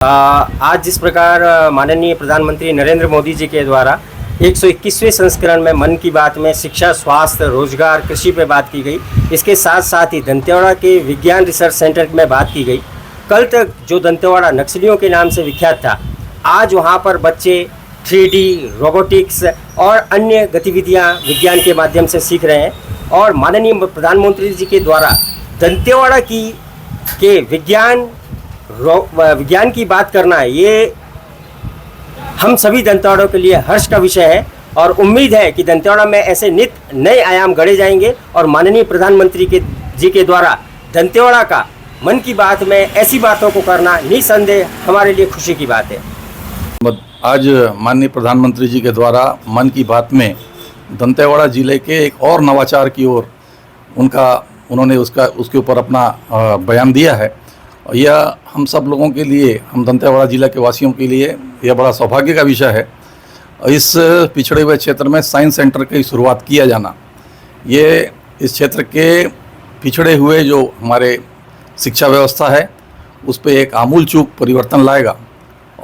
आज जिस प्रकार माननीय प्रधानमंत्री नरेंद्र मोदी जी के द्वारा 121वें संस्करण में मन की बात में शिक्षा, स्वास्थ्य, रोजगार, कृषि पे बात की गई, इसके साथ साथ ही दंतेवाड़ा के विज्ञान रिसर्च सेंटर में बात की गई। कल तक जो दंतेवाड़ा नक्सलियों के नाम से विख्यात था, आज वहाँ पर बच्चे 3D, रोबोटिक्स और अन्य गतिविधियाँ विज्ञान के माध्यम से सीख रहे हैं। और माननीय प्रधानमंत्री जी के द्वारा दंतेवाड़ा के विज्ञान की बात करना, ये हम सभी दंतेवाड़ों के लिए हर्ष का विषय है और उम्मीद है कि दंतेवाड़ा में ऐसे नित नए आयाम गढ़े जाएंगे और माननीय प्रधानमंत्री जी के द्वारा दंतेवाड़ा का मन की बात में ऐसी बातों को करना निसंदेह हमारे लिए खुशी की बात है। आज माननीय प्रधानमंत्री जी के द्वारा मन की बात में दंतेवाड़ा जिले के एक और नवाचार की ओर उन्होंने उसके ऊपर अपना बयान दिया है। यह हम सब लोगों के लिए, हम दंतेवाड़ा जिला के वासियों के लिए यह बड़ा सौभाग्य का विषय है। इस पिछड़े हुए क्षेत्र में साइंस सेंटर की शुरुआत किया जाना, ये इस क्षेत्र के पिछड़े हुए जो हमारे शिक्षा व्यवस्था है उस पर एक आमूलचूल परिवर्तन लाएगा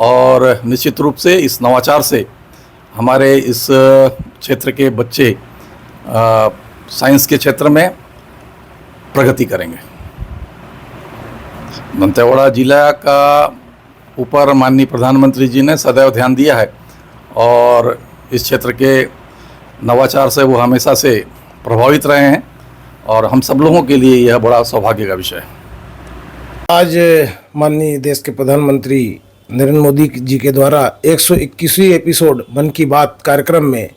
और निश्चित रूप से इस नवाचार से हमारे इस क्षेत्र के बच्चे साइंस के क्षेत्र में प्रगति करेंगे। दंतेवाड़ा जिला का ऊपर माननीय प्रधानमंत्री जी ने सदैव ध्यान दिया है और इस क्षेत्र के नवाचार से वो हमेशा से प्रभावित रहे हैं और हम सब लोगों के लिए यह बड़ा सौभाग्य का विषय है। आज माननीय देश के प्रधानमंत्री नरेंद्र मोदी जी के द्वारा 121वीं एपिसोड मन की बात कार्यक्रम में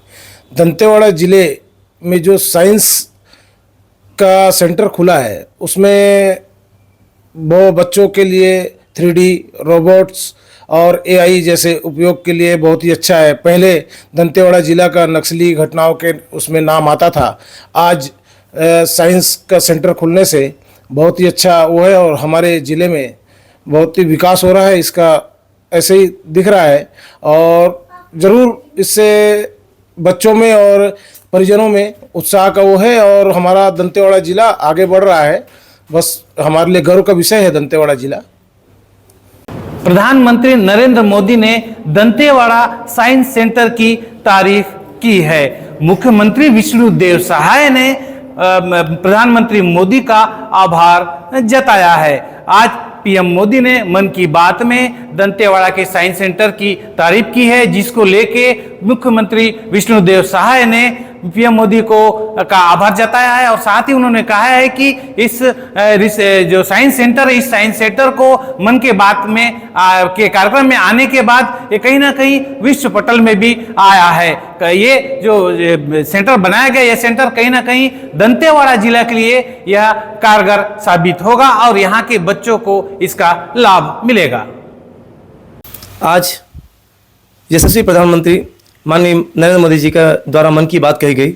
दंतेवाड़ा जिले में जो साइंस का सेंटर खुला है, उसमें वो बच्चों के लिए 3D, रोबोट्स और AI जैसे उपयोग के लिए बहुत ही अच्छा है। पहले दंतेवाड़ा जिला का नक्सली घटनाओं के उसमें नाम आता था, आज साइंस का सेंटर खुलने से बहुत ही अच्छा वो है और हमारे ज़िले में बहुत ही विकास हो रहा है, इसका ऐसे ही दिख रहा है। और ज़रूर इससे बच्चों में और परिजनों में उत्साह का वो है और हमारा दंतेवाड़ा ज़िला आगे बढ़ रहा है। बस हमारे लिए गर्व का विषय है दंतेवाड़ा जिला। प्रधानमंत्री नरेंद्र मोदी ने दंतेवाड़ा साइंस सेंटर की तारीफ की है। मुख्यमंत्री विष्णुदेव सहाय ने प्रधानमंत्री मोदी का आभार जताया है। आज पीएम मोदी ने मन की बात में दंतेवाड़ा के साइंस सेंटर की तारीफ की है, जिसको लेके मुख्यमंत्री विष्णुदेव सहाय ने पीएम मोदी का आभार जताया है। और साथ ही उन्होंने कहा है कि इस जो साइंस सेंटर है, इस साइंस सेंटर को मन की बात में के कार्यक्रम में आने के बाद ये कहीं ना कहीं विश्व पटल में भी आया है। ये जो सेंटर बनाया गया, यह सेंटर कहीं ना कहीं दंतेवाड़ा जिला के लिए यह कारगर साबित होगा और यहाँ के बच्चों को इसका लाभ मिलेगा। आज यशस्वी प्रधानमंत्री माननीय नरेंद्र मोदी जी का द्वारा मन की बात कही गई,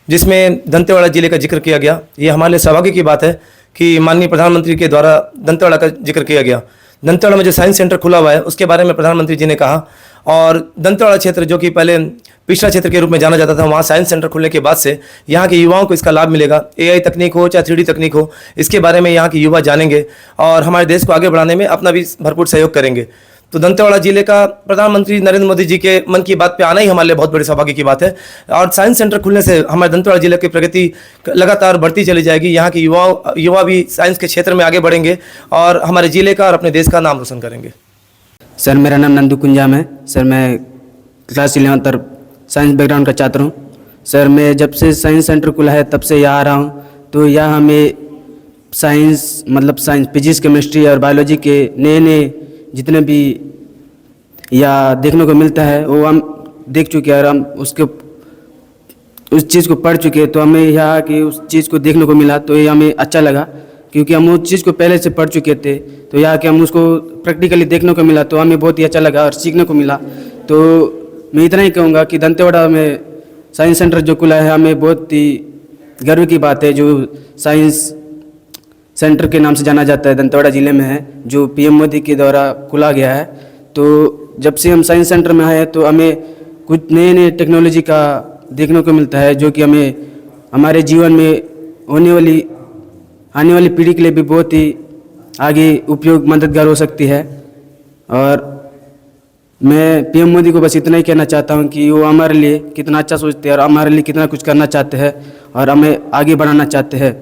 जिसमें दंतेवाड़ा जिले का जिक्र किया गया। ये हमारे लिए सौभाग्य की बात है कि माननीय प्रधानमंत्री के द्वारा दंतेवाड़ा का जिक्र किया गया। दंतेवाड़ा में जो साइंस सेंटर खुला हुआ है उसके बारे में प्रधानमंत्री जी ने कहा और दंतेवाड़ा क्षेत्र जो कि पहले पिछड़ा क्षेत्र के रूप में जाना जाता था, वहाँ साइंस सेंटर खुलने के बाद से यहाँ के युवाओं को इसका लाभ मिलेगा। AI तकनीक हो चाहे 3D तकनीक हो, इसके बारे में यहाँ के युवा जानेंगे और हमारे देश को आगे बढ़ाने में अपना भी भरपूर सहयोग करेंगे। तो दंतेवाड़ा जिले का प्रधानमंत्री नरेंद्र मोदी जी के मन की बात पे आना ही हमारे लिए बहुत बड़ी सौभाग्य की बात है। और साइंस सेंटर खुलने से हमारे दंतेवाड़ा जिले की प्रगति लगातार बढ़ती चली जाएगी। यहाँ के युवा भी साइंस के क्षेत्र में आगे बढ़ेंगे और हमारे जिले का और अपने देश का नाम रोशन करेंगे। सर, मेरा नाम नंदू कुंजाम है। सर, मैं क्लास 11 तक साइंस बैकग्राउंड का छात्र हूँ। सर, मैं जब से साइंस सेंटर खुला है तब से यहाँ आ रहा हूँ, तो यहाँ हमें साइंस फिजिक्स, केमिस्ट्री और बायोलॉजी के नए जितने भी या देखने को मिलता है वो हम देख चुके हैं और हम उस चीज़ को पढ़ चुके हैं। तो हमें यहाँ की उस चीज़ को देखने को मिला तो ये हमें अच्छा लगा, क्योंकि हम उस चीज़ को पहले से पढ़ चुके थे। तो यहाँ के हम उसको प्रैक्टिकली देखने को मिला तो हमें बहुत ही अच्छा लगा और सीखने को मिला। तो मैं इतना ही कहूँगा कि दंतेवाड़ा में साइंस सेंटर जो खुला है, हमें बहुत ही गर्व की बात है। जो साइंस सेंटर के नाम से जाना जाता है, दंतेवाड़ा ज़िले में है, जो पीएम मोदी के द्वारा खुला गया है। तो जब से हम साइंस सेंटर में आए तो हमें कुछ नए टेक्नोलॉजी का देखने को मिलता है, जो कि हमें हमारे जीवन में आने वाली पीढ़ी के लिए भी बहुत ही आगे उपयोग मददगार हो सकती है। और मैं पीएम मोदी को बस इतना ही कहना चाहता हूँ कि वो हमारे लिए कितना अच्छा सोचते हैं और हमारे लिए कितना कुछ करना चाहते हैं और हमें आगे बढ़ाना चाहते हैं।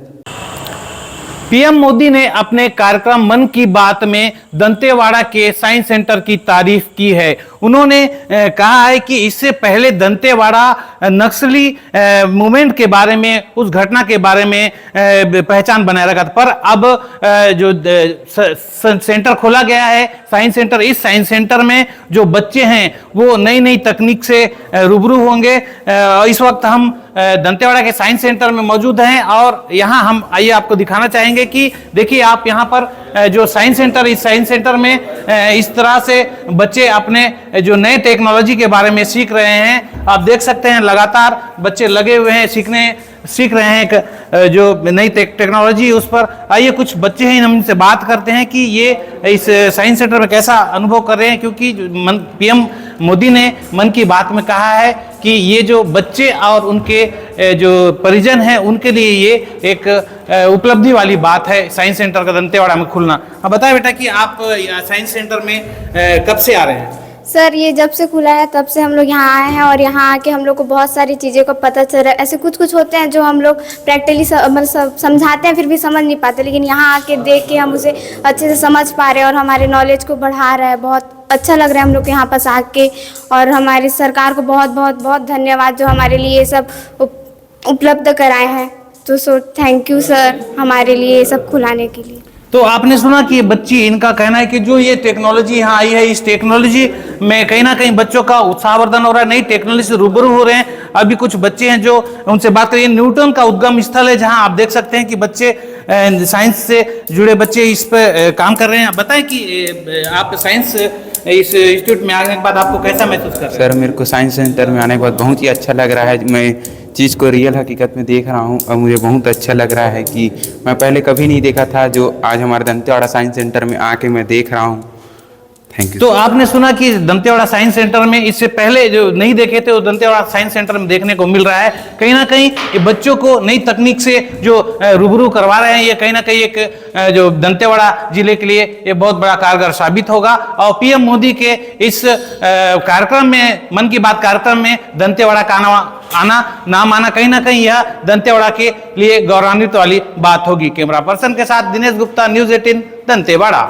पीएम मोदी ने अपने कार्यक्रम मन की बात में दंतेवाड़ा के साइंस सेंटर की तारीफ की है। उन्होंने कहा है कि इससे पहले दंतेवाड़ा नक्सली मूवमेंट के बारे में, उस घटना के बारे में पहचान बनाए रखा था, पर अब जो सेंटर खोला गया है साइंस सेंटर, इस साइंस सेंटर में जो बच्चे हैं वो नई नई तकनीक से रूबरू होंगे। इस वक्त हम दंतेवाड़ा के साइंस सेंटर में मौजूद हैं और यहाँ हम आइए आपको दिखाना चाहेंगे कि देखिए आप यहाँ पर जो साइंस सेंटर, इस साइंस सेंटर में इस तरह से बच्चे अपने जो नए टेक्नोलॉजी के बारे में सीख रहे हैं। आप देख सकते हैं लगातार बच्चे लगे हुए हैं, सीख रहे हैं एक जो नई टेक्नोलॉजी उस पर। आइए कुछ बच्चे हैं, हम इनसे बात करते हैं कि ये इस साइंस सेंटर में कैसा अनुभव कर रहे हैं, क्योंकि पीएम मोदी ने मन की बात में कहा है कि ये जो बच्चे और उनके जो परिजन हैं उनके लिए ये एक उपलब्धि वाली बात है साइंस सेंटर का दंतेवाड़ा में खुलना। अब बताएं बेटा कि आप साइंस सेंटर में कब से आ रहे हैं? सर ये जब से खुला है तब से हम लोग यहाँ आए हैं और यहाँ आके हम लोग को बहुत सारी चीज़ें का पता चल रहा है। ऐसे कुछ होते हैं जो हम लोग प्रैक्टिकली मतलब समझाते हैं फिर भी समझ नहीं पाते, लेकिन यहाँ आके देख के हम उसे अच्छे से समझ पा रहे हैं और हमारे नॉलेज को बढ़ा रहा है। बहुत अच्छा लग रहा है हम लोग के यहाँ पास आके, और हमारी सरकार को बहुत बहुत बहुत धन्यवाद जो हमारे लिए ये सब उपलब्ध कराए हैं। तो सो थैंक यू सर हमारे लिए ये सब खुलाने के लिए। तो आपने सुना कि ये बच्ची, इनका कहना है कि जो ये टेक्नोलॉजी यहाँ आई है, इस टेक्नोलॉजी में कहीं ना कहीं बच्चों का उत्साहवर्धन हो रहा है, नई टेक्नोलॉजी से रूबरू हो रहे हैं। अभी कुछ बच्चे हैं जो उनसे बात करिए। न्यूटन का उद्गम स्थल है जहाँ आप देख सकते हैं कि बच्चे साइंस से जुड़े बच्चे इस पर काम कर रहे हैं। बताएं कि आप साइंस इस इंस्टीट्यूट में आने के बाद आपको कैसा महसूस कर रहे हैं? सर मेरे को साइंस सेंटर में आने के बाद बहुत ही अच्छा लग रहा है। मैं चीज़ को रियल हकीकत में देख रहा हूँ और मुझे बहुत अच्छा लग रहा है कि मैं पहले कभी नहीं देखा था, जो आज हमारे दंतेवाड़ा साइंस सेंटर में आके मैं देख रहा हूँ। Thank you. तो आपने सुना कि दंतेवाड़ा साइंस सेंटर में इससे पहले जो नहीं देखे थे वो दंतेवाड़ा साइंस सेंटर में देखने को मिल रहा है। कहीं ना कहीं ये बच्चों को नई तकनीक से जो रूबरू करवा रहे हैं, ये कहीं ना कहीं एक जो दंतेवाड़ा जिले के लिए ये बहुत बड़ा कारगर साबित होगा। और पीएम मोदी के इस कार्यक्रम में, मन की बात कार्यक्रम में दंतेवाड़ा का नाम आना कहीं ना कहीं यह दंतेवाड़ा के लिए गौरवान्वित वाली बात होगी। कैमरा पर्सन के साथ दिनेश गुप्ता, न्यूज़ 18 दंतेवाड़ा।